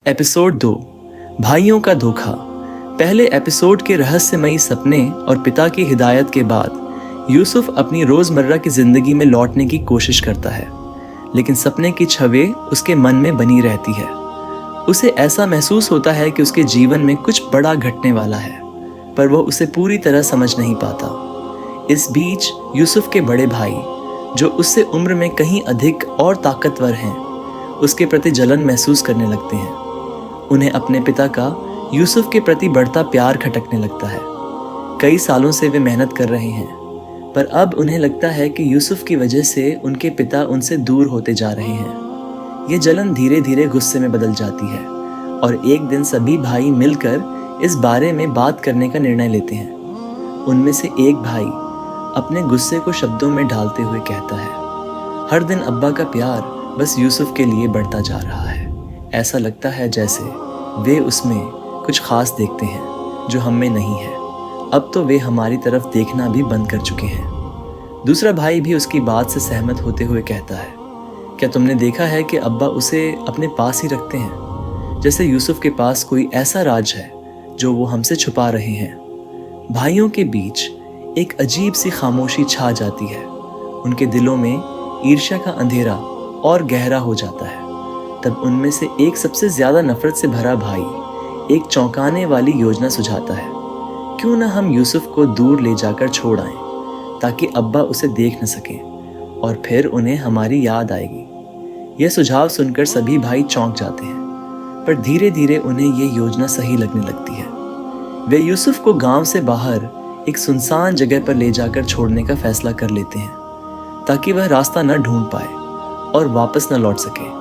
Episode 2 भाइयों का धोखा। पहले एपिसोड के रहस्यमयी सपने और पिता की हिदायत के बाद यूसुफ अपनी रोजमर्रा की जिंदगी में लौटने की कोशिश करता है, लेकिन सपने की छवि उसके मन में बनी रहती है। उसे ऐसा महसूस होता है कि उसके जीवन में कुछ बड़ा घटने वाला है, पर वह उसे पूरी तरह समझ नहीं पाता। इस बीच यूसुफ के बड़े भाई, जो उससे उम्र में कहीं अधिक और ताकतवर हैं, उसके प्रति जलन महसूस करने लगते हैं। उन्हें अपने पिता का यूसुफ के प्रति बढ़ता प्यार खटकने लगता है। कई सालों से वे मेहनत कर रहे हैं, पर अब उन्हें लगता है कि यूसुफ की वजह से उनके पिता उनसे दूर होते जा रहे हैं। ये जलन धीरे धीरे गुस्से में बदल जाती है और एक दिन सभी भाई मिलकर इस बारे में बात करने का निर्णय लेते हैं। उनमें से एक भाई अपने गुस्से को शब्दों में ढालते हुए कहता है, हर दिन अब्बा का प्यार बस यूसुफ के लिए बढ़ता जा रहा है। ऐसा लगता है जैसे वे उसमें कुछ खास देखते हैं जो हम में नहीं है। अब तो वे हमारी तरफ देखना भी बंद कर चुके हैं। दूसरा भाई भी उसकी बात से सहमत होते हुए कहता है, क्या तुमने देखा है कि अब्बा उसे अपने पास ही रखते हैं, जैसे यूसुफ के पास कोई ऐसा राज है जो वो हमसे छुपा रहे हैं। भाइयों के बीच एक अजीब सी खामोशी छा जाती है। उनके दिलों में ईर्ष्या का अंधेरा और गहरा हो जाता है। तब उनमें से एक सबसे ज्यादा नफरत से भरा भाई एक चौंकाने वाली योजना सुझाता है, क्यों ना हम यूसुफ को दूर ले जाकर छोड़ आएं, ताकि अब्बा उसे देख न सकें और फिर उन्हें हमारी याद आएगी। यह सुझाव सुनकर सभी भाई चौंक जाते हैं, पर धीरे धीरे उन्हें यह योजना सही लगने लगती है। वे यूसुफ को गांव से बाहर एक सुनसान जगह पर ले जाकर छोड़ने का फैसला कर लेते हैं, ताकि वह रास्ता न ढूंढ पाए और वापस न लौट सके।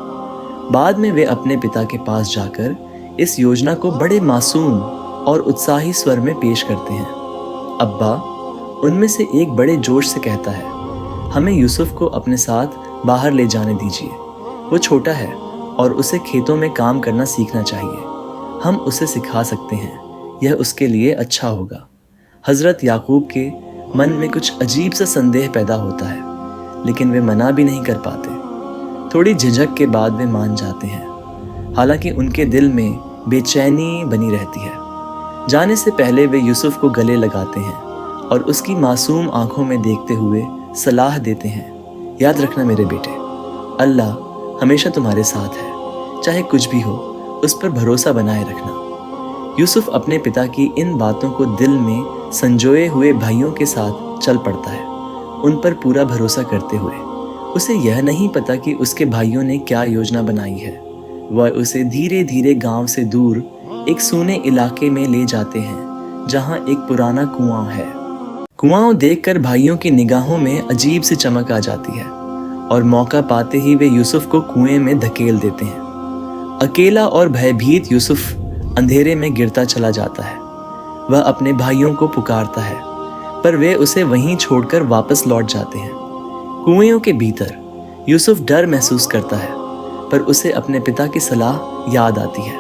बाद में वे अपने पिता के पास जाकर इस योजना को बड़े मासूम और उत्साही स्वर में पेश करते हैं। अब्बा उनमें से एक बड़े जोश से कहता है, हमें यूसुफ को अपने साथ बाहर ले जाने दीजिए। वो छोटा है और उसे खेतों में काम करना सीखना चाहिए। हम उसे सिखा सकते हैं, यह उसके लिए अच्छा होगा। हजरत याकूब के मन में कुछ अजीब सा संदेह पैदा होता है, लेकिन वे मना भी नहीं कर पाते। थोड़ी झिझक के बाद वे मान जाते हैं, हालांकि उनके दिल में बेचैनी बनी रहती है। जाने से पहले वे यूसुफ को गले लगाते हैं और उसकी मासूम आंखों में देखते हुए सलाह देते हैं, याद रखना मेरे बेटे, अल्लाह हमेशा तुम्हारे साथ है, चाहे कुछ भी हो उस पर भरोसा बनाए रखना। यूसुफ अपने पिता की इन बातों को दिल में संजोए हुए भाइयों के साथ चल पड़ता है, उन पर पूरा भरोसा करते हुए। उसे यह नहीं पता कि उसके भाइयों ने क्या योजना बनाई है। वह उसे धीरे धीरे गांव से दूर एक सूने इलाके में ले जाते हैं, जहां एक पुराना कुआं है। कुआं देखकर भाइयों की निगाहों में अजीब सी चमक आ जाती है और मौका पाते ही वे यूसुफ को कुएं में धकेल देते हैं। अकेला और भयभीत यूसुफ अंधेरे में गिरता चला जाता है। वह अपने भाइयों को पुकारता है, पर वे उसे वहीं छोड़कर वापस लौट जाते हैं। कुएं के भीतर यूसुफ डर महसूस करता है, पर उसे अपने पिता की सलाह याद आती है।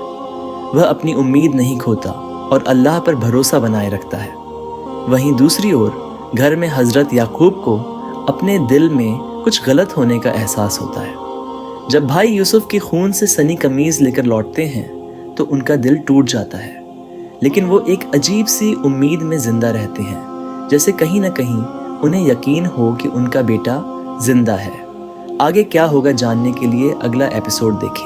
वह अपनी उम्मीद नहीं खोता और अल्लाह पर भरोसा बनाए रखता है। वहीं दूसरी ओर घर में हजरत याकूब को अपने दिल में कुछ गलत होने का एहसास होता है। जब भाई यूसुफ की खून से सनी कमीज लेकर लौटते हैं तो उनका दिल टूट जाता है, लेकिन वो एक अजीब सी उम्मीद में जिंदा रहते हैं, जैसे कहीं ना कहीं उन्हें यकीन हो कि उनका बेटा जिंदा है। आगे क्या होगा जानने के लिए अगला एपिसोड देखें।